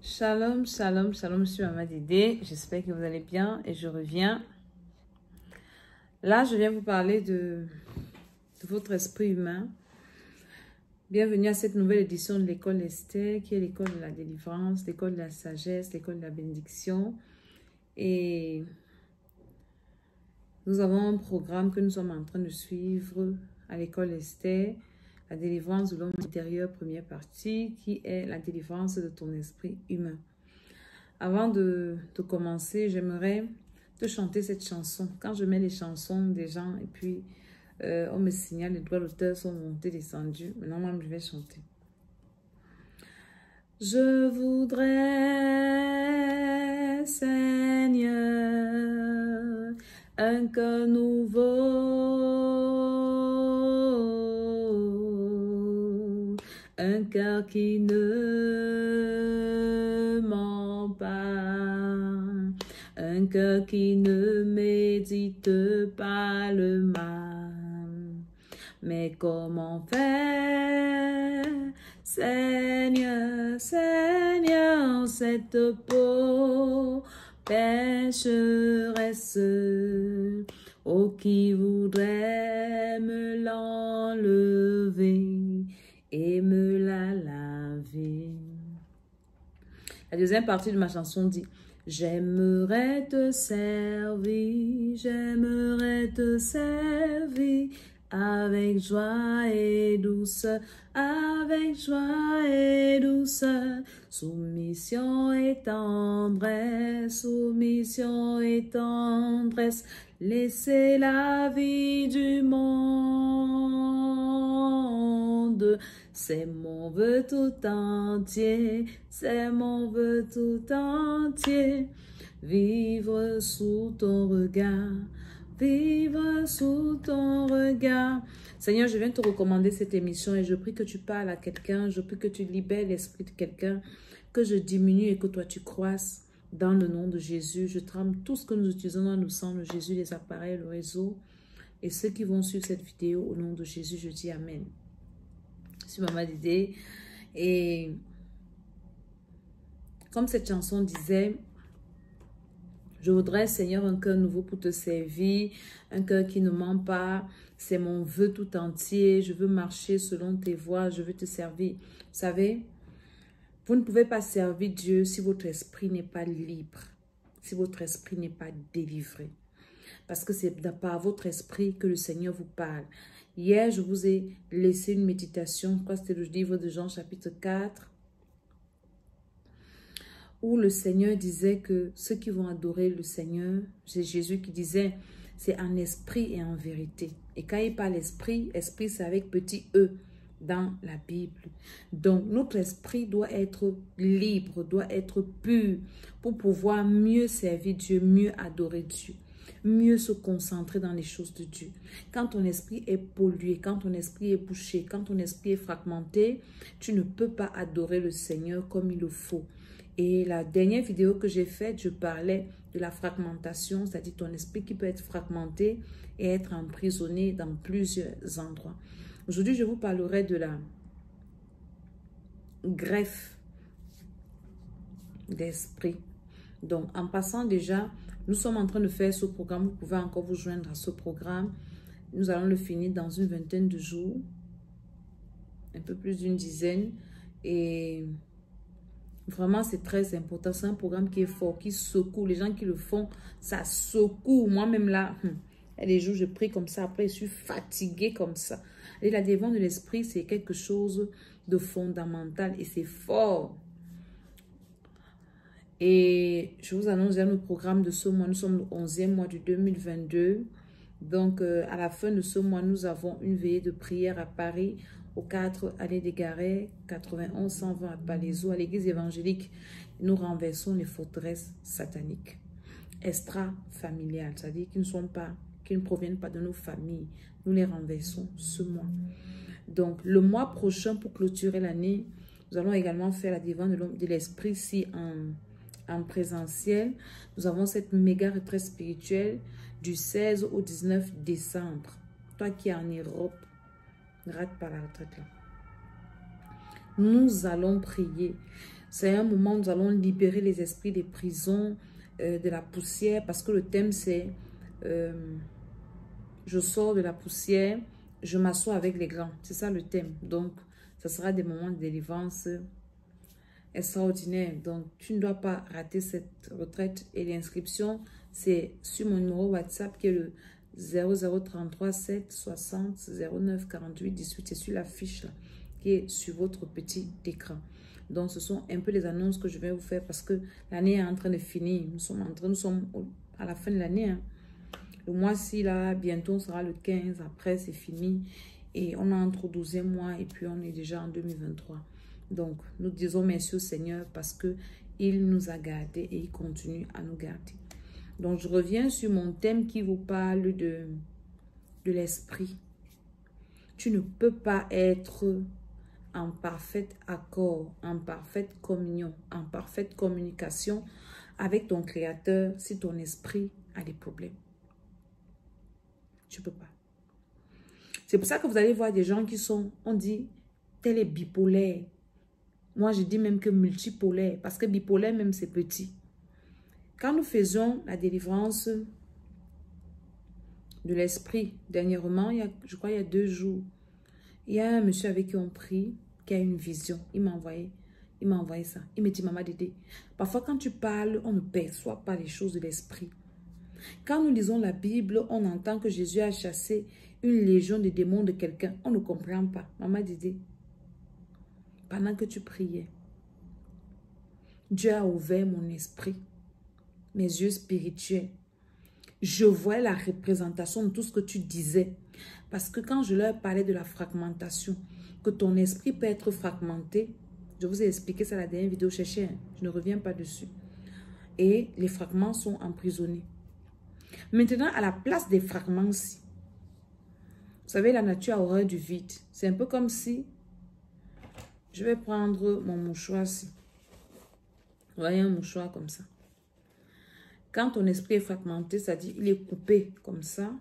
Shalom, shalom, shalom, je suis Maman Dédé. J'espère que vous allez bien et je reviens. Là, je viens vous parler de votre esprit humain. Bienvenue à cette nouvelle édition de l'école Esther, qui est l'école de la délivrance, l'école de la sagesse, l'école de la bénédiction. Et nous avons un programme que nous sommes en train de suivre à l'école Esther, la délivrance de l'homme intérieur, première partie, qui est la délivrance de ton esprit humain. Avant de commencer, j'aimerais te chanter cette chanson. Quand je mets les chansons des gens et puis on me signale les droits d'auteur sont montés, descendus. Maintenant, moi, je vais chanter. Je voudrais, Seigneur, un cœur nouveau, un cœur qui ne ment pas, un cœur qui ne médite pas le mal. Mais comment faire, Seigneur, Seigneur, cette peau pécheresse, oh, qui voudrait me l'enlever et me la laver. La deuxième partie de ma chanson dit: j'aimerais te servir avec joie et douceur, avec joie et douceur, soumission et tendresse, laisser la vie du monde. C'est mon vœu tout entier, c'est mon vœu tout entier, vivre sous ton regard. Vivre sous ton regard. Seigneur, je viens te recommander cette émission et je prie que tu parles à quelqu'un, je prie que tu libères l'esprit de quelqu'un, que je diminue et que toi tu croisses dans le nom de Jésus. Je trame tout ce que nous utilisons dans le sang de Jésus, les appareils, le réseau et ceux qui vont suivre cette vidéo au nom de Jésus. Je dis Amen. Je suis Maman Dédé et comme cette chanson disait, je voudrais, Seigneur, un cœur nouveau pour te servir, un cœur qui ne ment pas. C'est mon vœu tout entier. Je veux marcher selon tes voies. Je veux te servir. Vous savez, vous ne pouvez pas servir Dieu si votre esprit n'est pas libre, si votre esprit n'est pas délivré. Parce que c'est par votre esprit que le Seigneur vous parle. Hier, je vous ai laissé une méditation. Je crois que c'était le livre de Jean, chapitre 4. Où le Seigneur disait que ceux qui vont adorer le Seigneur, c'est Jésus qui disait, c'est en esprit et en vérité. Et quand il parle esprit, esprit c'est avec petit e dans la Bible. Donc notre esprit doit être libre, doit être pur pour pouvoir mieux servir Dieu, mieux adorer Dieu, mieux se concentrer dans les choses de Dieu. Quand ton esprit est pollué, quand ton esprit est bouché, quand ton esprit est fragmenté, tu ne peux pas adorer le Seigneur comme il le faut. Et la dernière vidéo que j'ai faite, je parlais de la fragmentation, c'est-à-dire ton esprit qui peut être fragmenté et être emprisonné dans plusieurs endroits. Aujourd'hui, je vous parlerai de la greffe d'esprit. Donc, en passant déjà, nous sommes en train de faire ce programme. Vous pouvez encore vous joindre à ce programme. Nous allons le finir dans une vingtaine de jours, un peu plus d'une dizaine. Et vraiment, c'est très important. C'est un programme qui est fort, qui secoue. Les gens qui le font, ça secoue. Moi-même là, il y a des jours, je prie comme ça. Après, je suis fatiguée comme ça. Et la délivrance de l'esprit, c'est quelque chose de fondamental et c'est fort. Et je vous annonce déjà le programme de ce mois. Nous sommes le 11e mois du 2022. Donc, à la fin de ce mois, nous avons une veillée de prière à Paris, au 4 allée des Garets, 91 120 à Palaiseau, à l'église évangélique. Nous renversons les forteresses sataniques extra-familiales, c'est-à-dire qui ne proviennent pas de nos familles. Nous les renversons ce mois. Donc, le mois prochain, pour clôturer l'année, nous allons également faire la délivrance de l'esprit ici en présentiel. Nous avons cette méga retraite spirituelle du 16 au 19 décembre. Toi qui es en Europe, ne rate pas la retraite là. Nous allons prier. C'est un moment où nous allons libérer les esprits des prisons, de la poussière, parce que le thème c'est je sors de la poussière, je m'assois avec les grands. C'est ça le thème. Donc, ce sera des moments de délivrance extraordinaires. Donc, tu ne dois pas rater cette retraite. Et l'inscription, c'est sur mon numéro WhatsApp qui est le 0033 7 60 09 48 18. C'est sur la fiche là, qui est sur votre petit écran. Donc, ce sont un peu les annonces que je vais vous faire parce que l'année est en train de finir. Nous sommes à la fin de l'année. Hein. Le mois-ci, là, bientôt, sera le 15. Après, c'est fini. Et on est entre 12e mois et puis on est déjà en 2023. Donc, nous disons merci au Seigneur parce qu'il nous a gardés et il continue à nous garder. Donc, je reviens sur mon thème qui vous parle de l'esprit. Tu ne peux pas être en parfait accord, en parfaite communion, en parfaite communication avec ton Créateur si ton esprit a des problèmes. Tu ne peux pas. C'est pour ça que vous allez voir des gens qui sont, on dit, tel est bipolaire. Moi, je dis même que multipolaire, parce que bipolaire même, c'est petit. Quand nous faisions la délivrance de l'esprit, dernièrement, je crois il y a 2 jours, il y a un monsieur avec qui on prie, qui a une vision. Il m'a envoyé ça. Il me dit, maman Dédé, parfois quand tu parles, on ne perçoit pas les choses de l'esprit. Quand nous lisons la Bible, on entend que Jésus a chassé une légion de démons de quelqu'un. On ne comprend pas. Maman Dédé, pendant que tu priais, Dieu a ouvert mon esprit, mes yeux spirituels. Je vois la représentation de tout ce que tu disais. Parce que quand je leur parlais de la fragmentation, que ton esprit peut être fragmenté, je vous ai expliqué ça dans la dernière vidéo, cherchez, je ne reviens pas dessus. Et les fragments sont emprisonnés. Maintenant, à la place des fragments-ci, vous savez, la nature a horreur du vide. C'est un peu comme si, je vais prendre mon mouchoir-ci. Vous voyez un mouchoir comme ça. Quand ton esprit est fragmenté, c'est-à-dire il est coupé comme ça.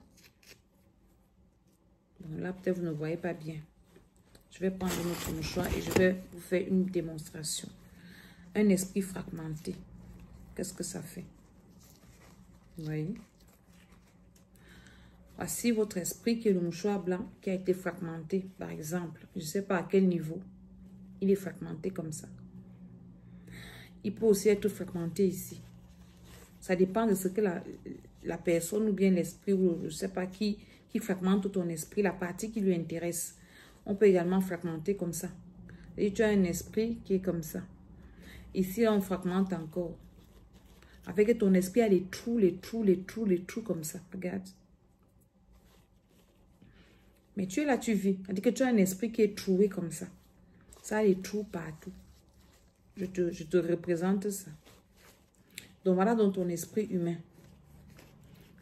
Bon, là, peut-être vous ne voyez pas bien. Je vais prendre notre mouchoir et je vais vous faire une démonstration. Un esprit fragmenté. Qu'est-ce que ça fait? Vous voyez? Voici votre esprit qui est le mouchoir blanc qui a été fragmenté, par exemple. Je ne sais pas à quel niveau. Il est fragmenté comme ça. Il peut aussi être fragmenté ici. Ça dépend de ce que la personne ou bien l'esprit ou je ne sais pas qui fragmente ton esprit, la partie qui lui intéresse. On peut également fragmenter comme ça. Et tu as un esprit qui est comme ça. Ici, on fragmente encore. Avec ton esprit, il y a les trous comme ça. Regarde. Mais tu es là, tu vis. C'est-à-dire que tu as un esprit qui est troué comme ça. Ça a les trous partout. Je te représente ça. Donc voilà dans ton esprit humain.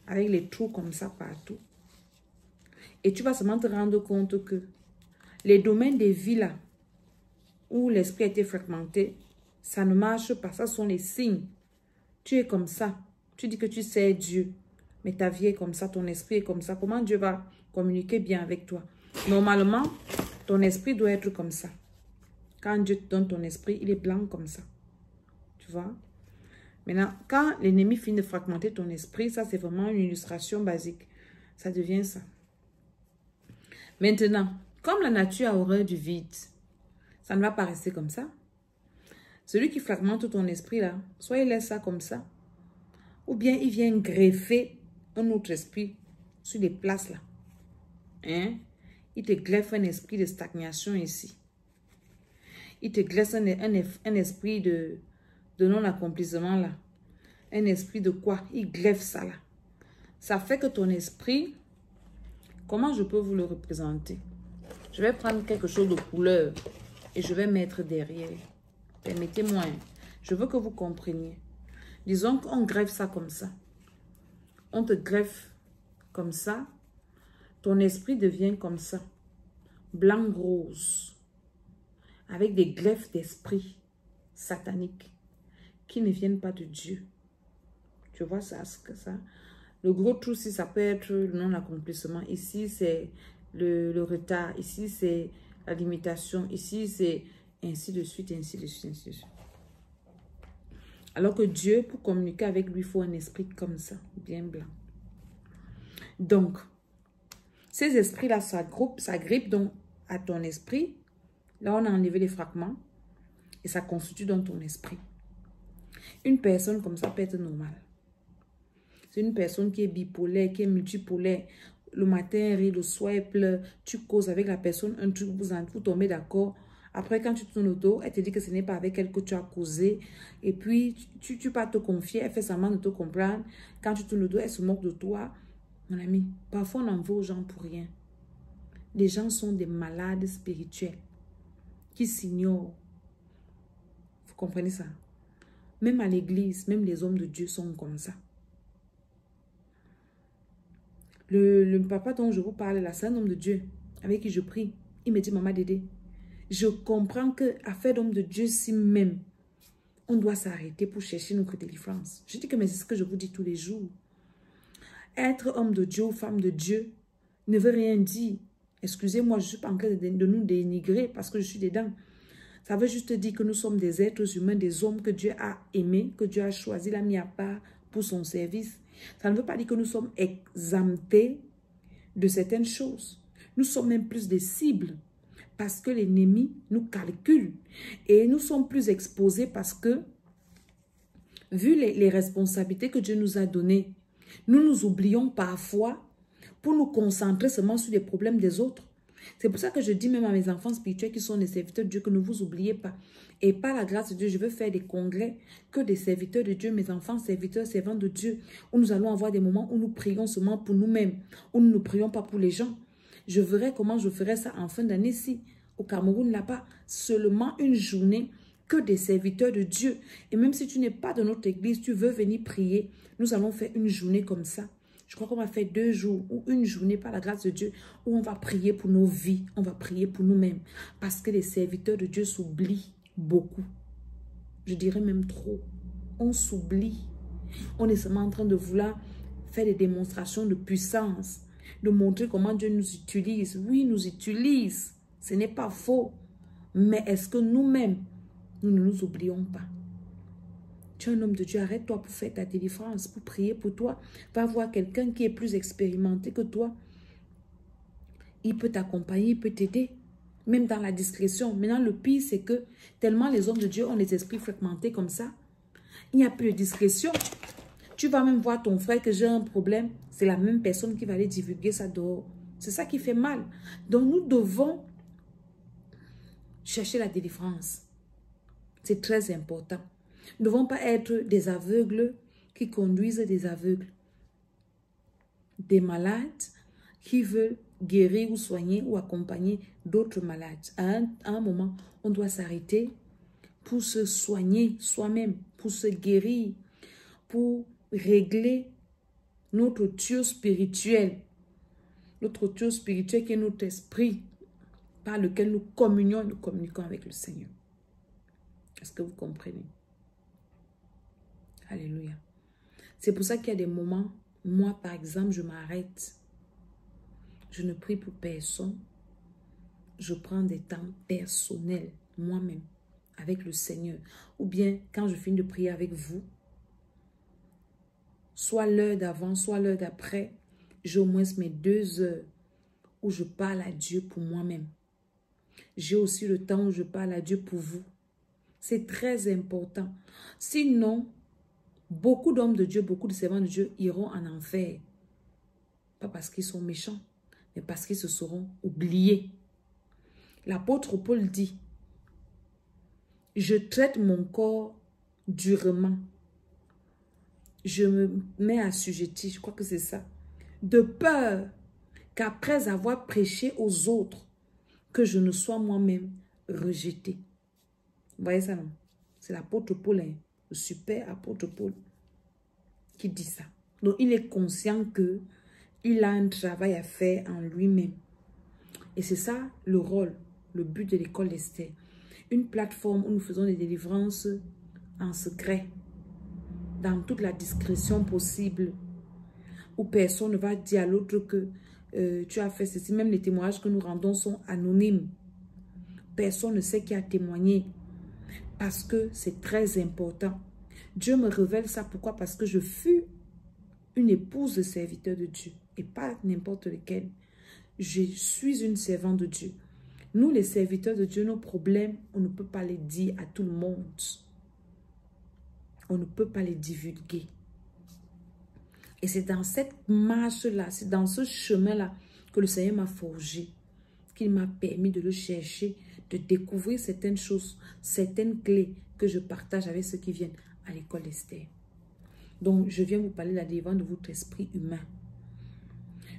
Avec les trous comme ça partout. Et tu vas seulement te rendre compte que les domaines des vies là, où l'esprit a été fragmenté, ça ne marche pas. Ça sont les signes. Tu es comme ça. Tu dis que tu sais Dieu. Mais ta vie est comme ça, ton esprit est comme ça. Comment Dieu va communiquer bien avec toi? Normalement, ton esprit doit être comme ça. Quand Dieu te donne ton esprit, il est blanc comme ça. Tu vois? Maintenant, quand l'ennemi finit de fragmenter ton esprit, ça c'est vraiment une illustration basique. Ça devient ça. Maintenant, comme la nature a horreur du vide, ça ne va pas rester comme ça. Celui qui fragmente ton esprit là, soit il laisse ça comme ça, ou bien il vient greffer un autre esprit sur les places là. Hein? Il te greffe un esprit de stagnation ici. Il te greffe un esprit de non-accomplissement là. Un esprit de quoi? Il greffe ça là. Ça fait que ton esprit, comment je peux vous le représenter? Je vais prendre quelque chose de couleur et je vais mettre derrière. Permettez-moi, je veux que vous compreniez. Disons qu'on greffe ça comme ça. On te greffe comme ça. Ton esprit devient comme ça. Blanc-rose. Avec des greffes d'esprit sataniques qui ne viennent pas de Dieu. Tu vois ça, ce que ça? Le gros trou, si ça peut être le non-accomplissement. Ici, c'est le retard. Ici, c'est la limitation. Ici, c'est ainsi de suite, ainsi de suite, ainsi de suite. Alors que Dieu, pour communiquer avec lui, il faut un esprit comme ça, bien blanc. Donc, ces esprits-là s'agrippent donc à ton esprit. Là, on a enlevé les fragments et ça constitue dans ton esprit. Une personne comme ça peut être normale. C'est une personne qui est bipolaire, qui est multipolaire. Le matin, elle rit, le soir, elle pleure. Tu causes avec la personne, un truc, vous tombez d'accord. Après, quand tu tournes autour, elle te dit que ce n'est pas avec elle que tu as causé. Et puis, tu vas te confier, elle fait semblant de te comprendre. Quand tu tournes le dos, elle se moque de toi. Mon ami, parfois on en veut aux gens pour rien. Les gens sont des malades spirituels qui s'ignorent. Vous comprenez ça? Même à l'église, même les hommes de Dieu sont comme ça. Le papa dont je vous parle là, c'est un homme de Dieu avec qui je prie. Il me dit, maman Dédé, je comprends que affaire d'homme de Dieu, si même on doit s'arrêter pour chercher notre délivrance. Je dis que mais c'est ce que je vous dis tous les jours. Être homme de Dieu ou femme de Dieu ne veut rien dire. Excusez-moi, je ne suis pas en train de nous dénigrer parce que je suis dedans. Ça veut juste dire que nous sommes des êtres humains, des hommes que Dieu a aimés, que Dieu a choisi, l'a mis à part pour son service. Ça ne veut pas dire que nous sommes exemptés de certaines choses. Nous sommes même plus des cibles parce que l'ennemi nous calcule. Et nous sommes plus exposés parce que, vu les responsabilités que Dieu nous a données, nous nous oublions parfois pour nous concentrer seulement sur les problèmes des autres. C'est pour ça que je dis même à mes enfants spirituels qui sont des serviteurs de Dieu que ne vous oubliez pas. Et par la grâce de Dieu, je veux faire des congrès que des serviteurs de Dieu, mes enfants serviteurs, servants de Dieu, où nous allons avoir des moments où nous prions seulement pour nous-mêmes, où nous ne prions pas pour les gens. Je verrai comment je ferai ça en fin d'année-ci. Au Cameroun, là-bas, seulement une journée que des serviteurs de Dieu. Et même si tu n'es pas de notre église, tu veux venir prier, nous allons faire une journée comme ça. Je crois qu'on va faire 2 jours ou une journée par la grâce de Dieu où on va prier pour nos vies, on va prier pour nous-mêmes. Parce que les serviteurs de Dieu s'oublient beaucoup. Je dirais même trop. On s'oublie. On est seulement en train de vouloir faire des démonstrations de puissance, de montrer comment Dieu nous utilise. Oui, il nous utilise. Ce n'est pas faux. Mais est-ce que nous-mêmes, nous ne nous oublions pas? Tu es un homme de Dieu, arrête-toi pour faire ta délivrance, pour prier pour toi. Va voir quelqu'un qui est plus expérimenté que toi. Il peut t'accompagner, il peut t'aider, même dans la discrétion. Maintenant, le pire, c'est que tellement les hommes de Dieu ont les esprits fragmentés comme ça, il n'y a plus de discrétion. Tu vas même voir ton frère que j'ai un problème, c'est la même personne qui va aller divulguer ça dehors. C'est ça qui fait mal. Donc, nous devons chercher la délivrance. C'est très important. Nous ne devons pas être des aveugles qui conduisent des aveugles. Des malades qui veulent guérir ou soigner ou accompagner d'autres malades. À un moment, on doit s'arrêter pour se soigner soi-même, pour se guérir, pour régler notre tuyau spirituel. Notre tuyau spirituel qui est notre esprit par lequel nous communions et nous communiquons avec le Seigneur. Est-ce que vous comprenez? Alléluia. C'est pour ça qu'il y a des moments, moi par exemple, je m'arrête. Je ne prie pour personne. Je prends des temps personnels, moi-même, avec le Seigneur. Ou bien, quand je finis de prier avec vous, soit l'heure d'avant, soit l'heure d'après, j'ai au moins mes 2 heures où je parle à Dieu pour moi-même. J'ai aussi le temps où je parle à Dieu pour vous. C'est très important. Sinon, beaucoup d'hommes de Dieu, beaucoup de servants de Dieu iront en enfer. Pas parce qu'ils sont méchants, mais parce qu'ils se seront oubliés. L'apôtre Paul dit, « Je traite mon corps durement. Je me mets assujetti, je crois que c'est ça, de peur qu'après avoir prêché aux autres, que je ne sois moi-même rejeté. » Vous voyez ça, non? C'est l'apôtre Paul, hein, le super apôtre Paul, qui dit ça. Donc, il est conscient qu'il a un travail à faire en lui-même. Et c'est ça le rôle, le but de l'école d'Esther. Une plateforme où nous faisons des délivrances en secret, dans toute la discrétion possible, où personne ne va dire à l'autre que tu as fait ceci. Même les témoignages que nous rendons sont anonymes, Personne ne sait qui a témoigné. Parce que c'est très important. Dieu me révèle ça. Pourquoi? Parce que je fus une épouse de serviteur de Dieu. Et pas n'importe lequel. Je suis une servante de Dieu. Nous, les serviteurs de Dieu, nos problèmes, on ne peut pas les dire à tout le monde. On ne peut pas les divulguer. Et c'est dans cette marche-là, c'est dans ce chemin-là que le Seigneur m'a forgé, qu'il m'a permis de le chercher, de découvrir certaines choses, certaines clés que je partage avec ceux qui viennent à l'école d'Esther. Donc, je viens vous parler de la délivrance de votre esprit humain.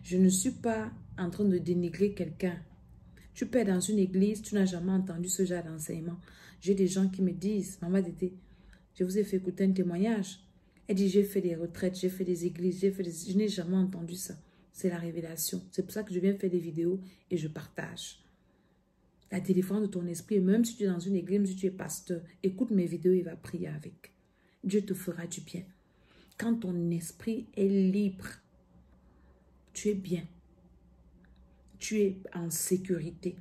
Je ne suis pas en train de dénigrer quelqu'un. Tu peux être dans une église, tu n'as jamais entendu ce genre d'enseignement. J'ai des gens qui me disent, Maman Dédé, je vous ai fait écouter un témoignage. Elle dit, j'ai fait des retraites, j'ai fait des églises, je n'ai jamais entendu ça. C'est la révélation. C'est pour ça que je viens faire des vidéos et je partage. La délivrance de ton esprit, même si tu es dans une église, même si tu es pasteur, écoute mes vidéos et va prier avec. Dieu te fera du bien. Quand ton esprit est libre, tu es bien. Tu es en sécurité.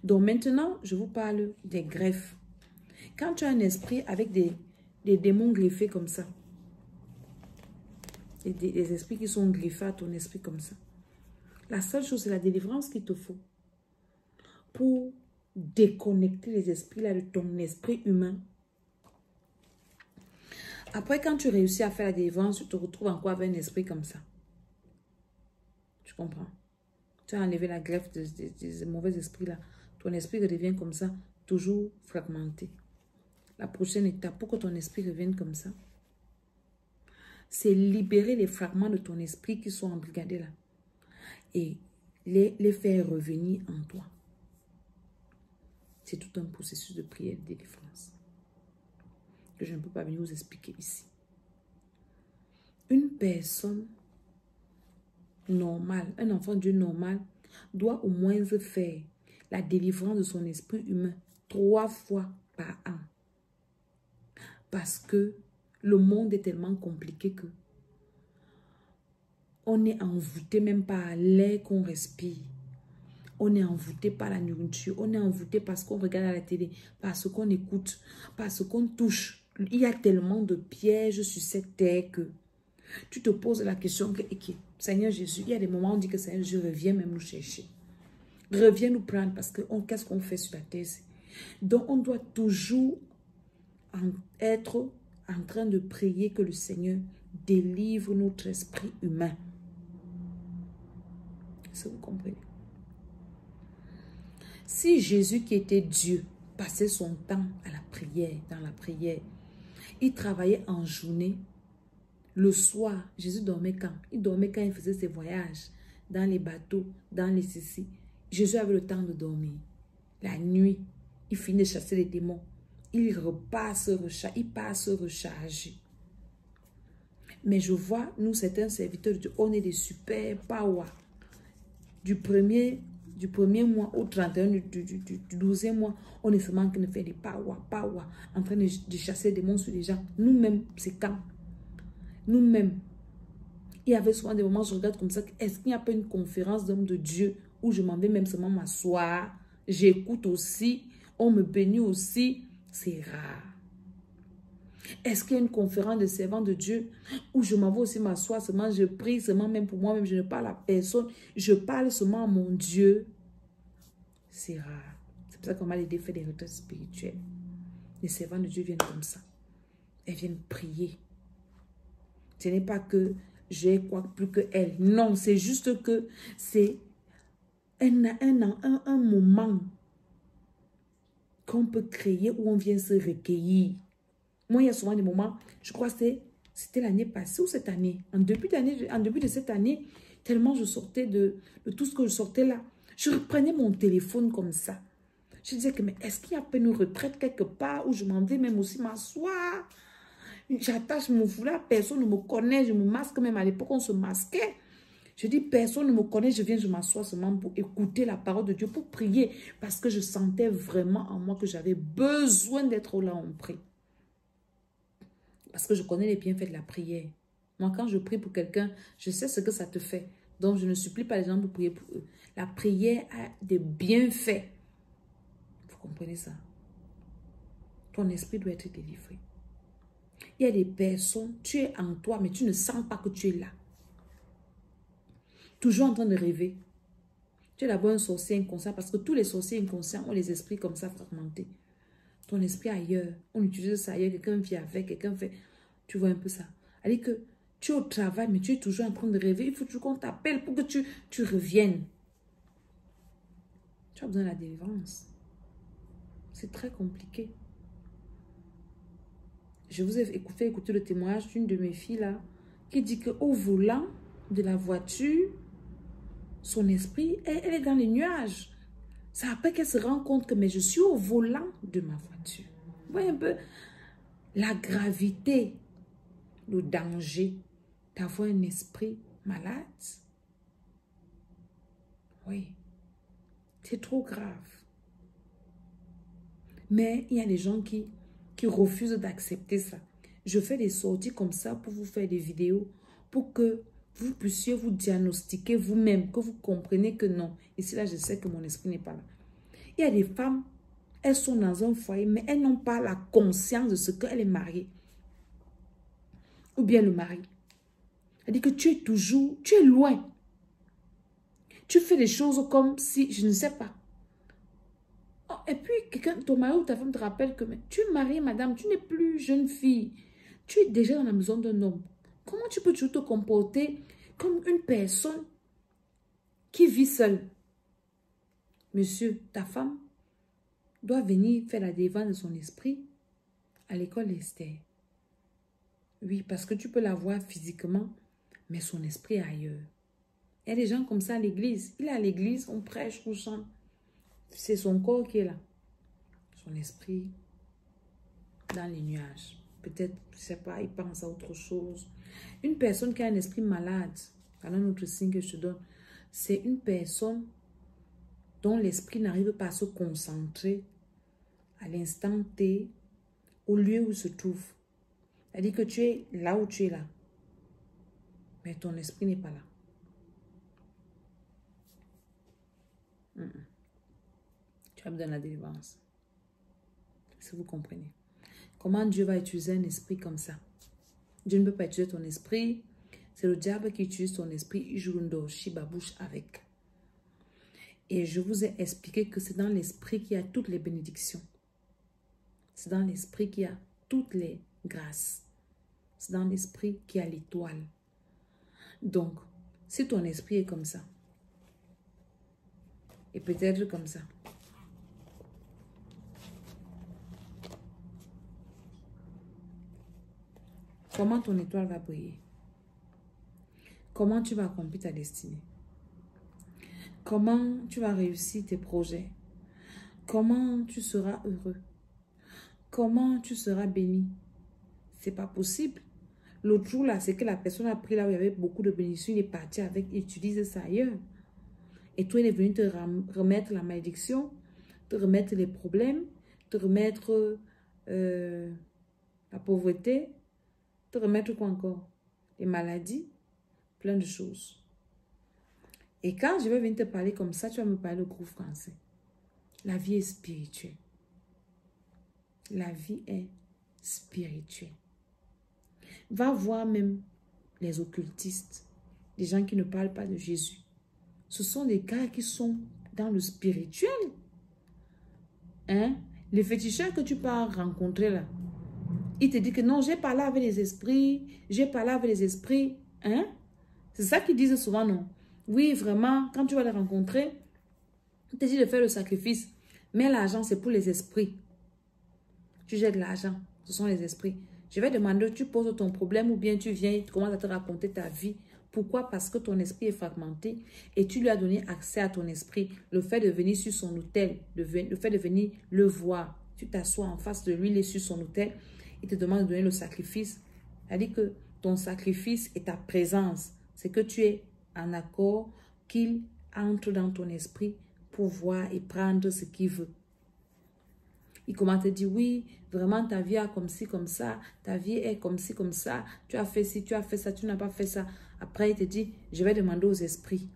Donc maintenant, je vous parle des greffes. Quand tu as un esprit avec des démons greffés comme ça, et des esprits qui sont greffés à ton esprit comme ça, la seule chose, c'est la délivrance qu'il te faut pour déconnecter les esprits là de ton esprit humain. Après, quand tu réussis à faire la délivrance, tu te retrouves encore avec un esprit comme ça. Tu comprends? Tu as enlevé la greffe des mauvais esprits là. Ton esprit redevient comme ça, toujours fragmenté. La prochaine étape pour que ton esprit revienne comme ça, c'est libérer les fragments de ton esprit qui sont embrigadés là. Et les faire revenir en toi. C'est tout un processus de prière et de délivrance que je ne peux pas venir vous expliquer ici. Une personne normale, un enfant de Dieu normal, doit au moins faire la délivrance de son esprit humain 3 fois par an. Parce que le monde est tellement compliqué que on est envoûté même par l'air qu'on respire. On est envoûté par la nourriture. On est envoûté parce qu'on regarde à la télé, parce qu'on écoute, parce qu'on touche. Il y a tellement de pièges sur cette terre que tu te poses la question que, Seigneur Jésus, il y a des moments où on dit que Seigneur Jésus revient même nous chercher. Reviens nous prendre parce que qu'est-ce qu'on fait sur la terre? Donc on doit toujours être en train de prier que le Seigneur délivre notre esprit humain. Est-ce que vous comprenez? Si Jésus qui était Dieu passait son temps à la prière, dans la prière, il travaillait en journée, le soir, Jésus dormait quand? Il dormait quand il faisait ses voyages, dans les bateaux, dans les cicis. Jésus avait le temps de dormir. La nuit, il finit de chasser les démons. Il repart se recharger, il part se recharger. Mais je vois, nous, certains serviteurs de Dieu, on est des super power. Du premier mois au 31 du 12e mois, on est seulement en train de faire des power, en train de chasser des démons sur les gens. Nous-mêmes, c'est quand? Nous-mêmes. Il y avait souvent des moments où je regarde comme ça, est-ce qu'il n'y a pas une conférence d'hommes de Dieu où je m'en vais même seulement m'asseoir, j'écoute aussi, on me bénit aussi? C'est rare. Est-ce qu'il y a une conférence de servants de Dieu où je m'en vais aussi m'asseoir, seulement je prie, seulement même pour moi-même, je ne parle à personne, je parle seulement à mon Dieu? C'est rare. C'est pour ça qu'on m'a aidé à faire des retraites spirituelles. Les servants de Dieu viennent comme ça. Elles viennent prier. Ce n'est pas que j'ai quoi plus que elle. Non, c'est juste que c'est un moment qu'on peut créer où on vient se recueillir. Moi, il y a souvent des moments, je crois que c'était l'année passée ou cette année. En début de cette année, tellement je sortais de tout ce que je sortais là, je reprenais mon téléphone comme ça. Je disais que, mais est-ce qu'il y a pas une retraite quelque part où je m'en vais même aussi m'asseoir? J'attache mon foulard, personne ne me connaît, je me masque même à l'époque, on se masquait. Je dis, personne ne me connaît, je m'assois seulement pour écouter la parole de Dieu, pour prier, parce que je sentais vraiment en moi que j'avais besoin d'être là en prie. Parce que je connais les bienfaits de la prière. Moi, quand je prie pour quelqu'un, je sais ce que ça te fait. Donc, je ne supplie pas les gens pour prier pour eux. La prière a des bienfaits. Vous comprenez ça? Ton esprit doit être délivré. Il y a des personnes, tu es en toi, mais tu ne sens pas que tu es là. Toujours en train de rêver. Tu es d'abord un sorcier inconscient parce que tous les sorciers inconscients ont les esprits comme ça fragmentés. Ton esprit ailleurs, on utilise ça ailleurs, quelqu'un vit avec, quelqu'un fait... Tu vois un peu ça. C'est-à-dire que tu es au travail, mais tu es toujours en train de rêver. Il faut toujours qu'on t'appelle pour que tu reviennes. Tu as besoin de la délivrance. C'est très compliqué. Je vous ai fait écouter le témoignage d'une de mes filles là, qui dit qu'au volant de la voiture, son esprit, elle est dans les nuages. C'est après qu'elle se rend compte que mais je suis au volant de ma voiture. Vous voyez un peu la gravité, le danger d'avoir un esprit malade. Oui, c'est trop grave. Mais il y a des gens qui refusent d'accepter ça. Je fais des sorties comme ça pour vous faire des vidéos, pour que vous puissiez vous diagnostiquer vous-même, que vous compreniez que non. Ici, là, je sais que mon esprit n'est pas là. Il y a des femmes, elles sont dans un foyer, mais elles n'ont pas la conscience de ce qu'elle est mariée. Ou bien le mari. C'est-à-dire que tu es toujours, tu es loin. Tu fais des choses comme si, je ne sais pas. Oh, et puis, ton mari ou ta femme te rappelle que tu es mariée, madame, tu n'es plus jeune fille. Tu es déjà dans la maison d'un homme. Comment tu peux toujours te comporter comme une personne qui vit seule? Monsieur, ta femme doit venir faire la défense de son esprit à l'école Esther. Oui, parce que tu peux la voir physiquement, mais son esprit est ailleurs. Il y a des gens comme ça à l'église. Il est à l'église, on prêche, on chante. C'est son corps qui est là. Son esprit dans les nuages. Peut-être, je ne sais pas, il pense à autre chose. Une personne qui a un esprit malade, voilà un autre signe que je te donne, c'est une personne dont l'esprit n'arrive pas à se concentrer à l'instant T, au lieu où il se trouve. C'est-à-dire que tu es là où tu es là. Mais ton esprit n'est pas là. Tu as besoin de la délivrance. Si vous comprenez. Comment Dieu va utiliser un esprit comme ça? Dieu ne peut pas utiliser ton esprit. C'est le diable qui utilise ton esprit. Il joue une dorchi babouche avec. Et je vous ai expliqué que c'est dans l'esprit qu'il y a toutes les bénédictions. C'est dans l'esprit qu'il y a toutes les grâces. C'est dans l'esprit qu'il y a l'étoile. Donc, si ton esprit est comme ça, et peut-être comme ça, comment ton étoile va briller? Comment tu vas accomplir ta destinée? Comment tu vas réussir tes projets? Comment tu seras heureux? Comment tu seras béni? C'est pas possible. L'autre jour, là, c'est que la personne a pris là où il y avait beaucoup de bénédictions, il est parti avec, il utilise ça ailleurs. Et toi, il est venu te remettre la malédiction, te remettre les problèmes, te remettre la pauvreté, te remettre quoi encore? Les maladies, plein de choses. Et quand je vais venir te parler comme ça, tu vas me parler le gros français. La vie est spirituelle. La vie est spirituelle. Va voir même les occultistes, les gens qui ne parlent pas de Jésus. Ce sont des gars qui sont dans le spirituel. Hein? Les féticheurs que tu peux rencontrer là, ils te disent que non, j'ai parlé avec les esprits, j'ai parlé avec les esprits. Hein? C'est ça qu'ils disent souvent, non? Oui, vraiment, quand tu vas les rencontrer, ils te disent de faire le sacrifice. Mais l'argent, c'est pour les esprits. Tu jettes l'argent, ce sont les esprits. Je vais demander, tu poses ton problème ou bien tu viens, tu commences à te raconter ta vie. Pourquoi? Parce que ton esprit est fragmenté et tu lui as donné accès à ton esprit. Le fait de venir sur son autel, le fait de venir le voir, tu t'assois en face de lui, il est sur son autel, il te demande de donner le sacrifice. C'est-à-dire que ton sacrifice est ta présence. C'est que tu es en accord qu'il entre dans ton esprit pour voir et prendre ce qu'il veut. Il commence à te dire, oui, vraiment ta vie est comme ci, comme ça, ta vie est comme ci, comme ça, tu as fait ci, tu as fait ça, tu n'as pas fait ça. Après, il te dit, je vais demander aux esprits.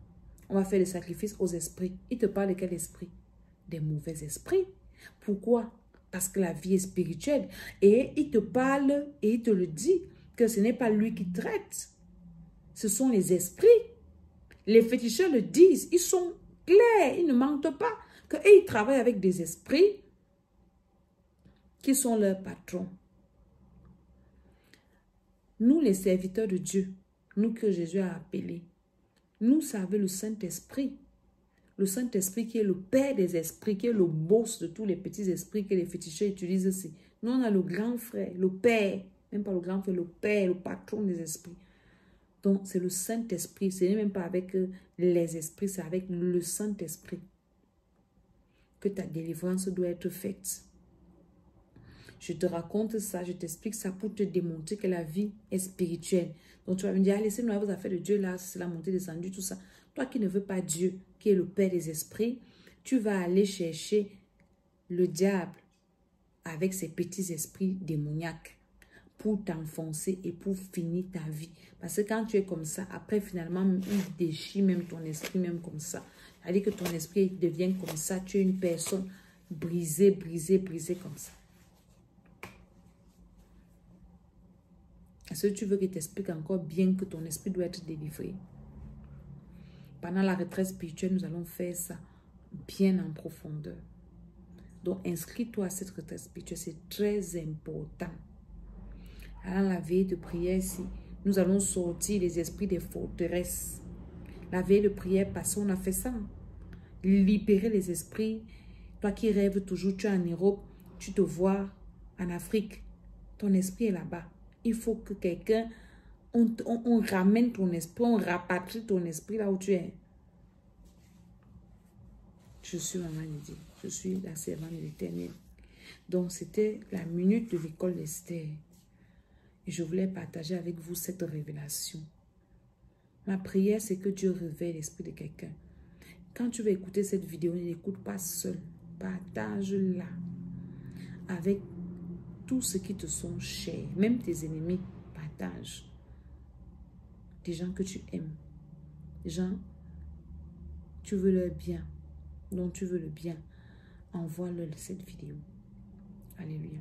On va faire des sacrifices aux esprits. Il te parle de quel esprit? Des mauvais esprits. Pourquoi? Parce que la vie est spirituelle. Et il te parle et il te le dit que ce n'est pas lui qui traite. Ce sont les esprits. Les féticheurs le disent. Ils sont clairs. Ils ne mentent pas. Qu'ils travaillent avec des esprits qui sont leurs patrons. Nous, les serviteurs de Dieu, nous que Jésus a appelés, nous servons le Saint-Esprit. Le Saint-Esprit qui est le Père des esprits, qui est le boss de tous les petits esprits que les féticheurs utilisent aussi. Nous, on a le grand frère, le Père, même pas le grand frère, le Père, le patron des esprits. Donc, c'est le Saint-Esprit. Ce n'est même pas avec les esprits, c'est avec le Saint-Esprit que ta délivrance doit être faite. Je te raconte ça, je t'explique ça pour te démontrer que la vie est spirituelle. Donc, tu vas me dire, ah, laissez-moi vos affaires de Dieu là, c'est la montée descendue, tout ça. Toi qui ne veux pas Dieu, qui est le Père des esprits, tu vas aller chercher le diable avec ses petits esprits démoniaques pour t'enfoncer et pour finir ta vie. Parce que quand tu es comme ça, après finalement, il déchire même ton esprit même comme ça. C'est-à-dire que ton esprit devient comme ça, tu es une personne brisée, brisée, brisée comme ça. Est-ce que tu veux que je t'explique encore bien que ton esprit doit être délivré? Pendant la retraite spirituelle, nous allons faire ça bien en profondeur. Donc, inscris-toi à cette retraite spirituelle, c'est très important. Alors, la veille de prière ici, nous allons sortir les esprits des forteresses. La veille de prière passée, on a fait ça. Libérer les esprits. Toi qui rêves toujours, tu es en Europe, tu te vois en Afrique. Ton esprit est là-bas. Il faut que quelqu'un, on ramène ton esprit, on rapatrie ton esprit là où tu es. Je suis Maman Lydie, je suis la servante de l'Éternel. Donc, c'était la minute de l'école d'Esther. Et je voulais partager avec vous cette révélation. Ma prière, c'est que Dieu révèle l'esprit de quelqu'un. Quand tu vas écouter cette vidéo, ne l'écoute pas seul. Partage-la avec tous ceux qui te sont chers, même tes ennemis. Partage. Des gens que tu aimes. Des gens, tu veux leur bien. Dont tu veux le bien. Envoie-leur cette vidéo. Alléluia.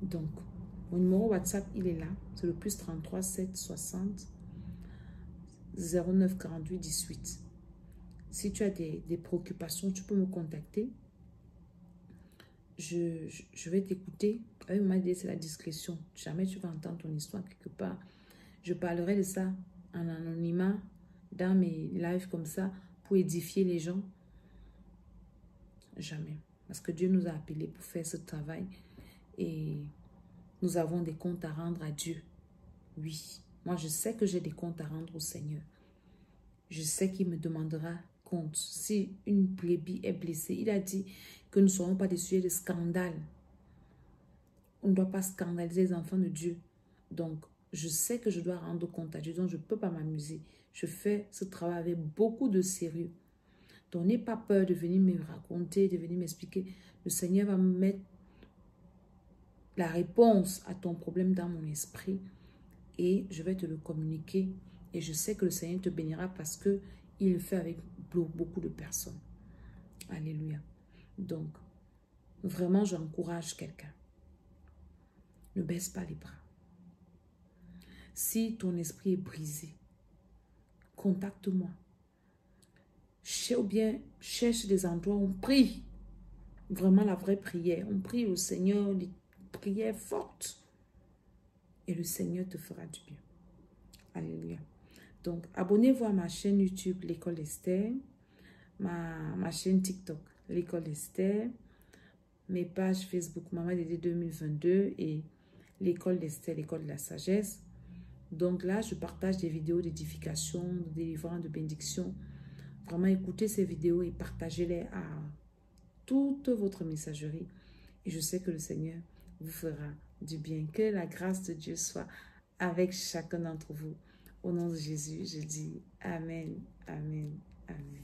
Donc, mon numéro WhatsApp, il est là. C'est le plus 33 7 60 09 48 18. Si tu as des préoccupations, tu peux me contacter. Je vais t'écouter. Avec ma idée, c'est la discrétion. Jamais tu vas entendre ton histoire quelque part. Je parlerai de ça en anonymat, dans mes lives comme ça, pour édifier les gens. Jamais. Parce que Dieu nous a appelés pour faire ce travail. Et nous avons des comptes à rendre à Dieu. Oui. Moi, je sais que j'ai des comptes à rendre au Seigneur. Je sais qu'il me demandera compte. Si une brebis est blessée, il a dit que nous ne serons pas des sujets de scandale. On ne doit pas scandaliser les enfants de Dieu. Donc, je sais que je dois rendre compte à Dieu. Donc, je ne peux pas m'amuser. Je fais ce travail avec beaucoup de sérieux. Donc, n'aie pas peur de venir me raconter, de venir m'expliquer. Le Seigneur va me mettre la réponse à ton problème dans mon esprit. Et je vais te le communiquer. Et je sais que le Seigneur te bénira parce qu'il le fait avec beaucoup de personnes. Alléluia. Donc, vraiment, j'encourage quelqu'un. Ne baisse pas les bras. Si ton esprit est brisé, contacte-moi. Ou bien, cherche des endroits où on prie. Vraiment la vraie prière. On prie au Seigneur, des prières fortes. Et le Seigneur te fera du bien. Alléluia. Donc, abonnez-vous à ma chaîne YouTube, l'École d'Esther. Ma chaîne TikTok, l'École d'Esther. Mes pages Facebook, Maman Lydie 2022 et l'École d'Esther, l'École de la Sagesse. Donc là, je partage des vidéos d'édification, de délivrance, de bénédiction. Vraiment, écoutez ces vidéos et partagez-les à toute votre messagerie. Et je sais que le Seigneur vous fera du bien. Que la grâce de Dieu soit avec chacun d'entre vous. Au nom de Jésus, je dis Amen, Amen, Amen.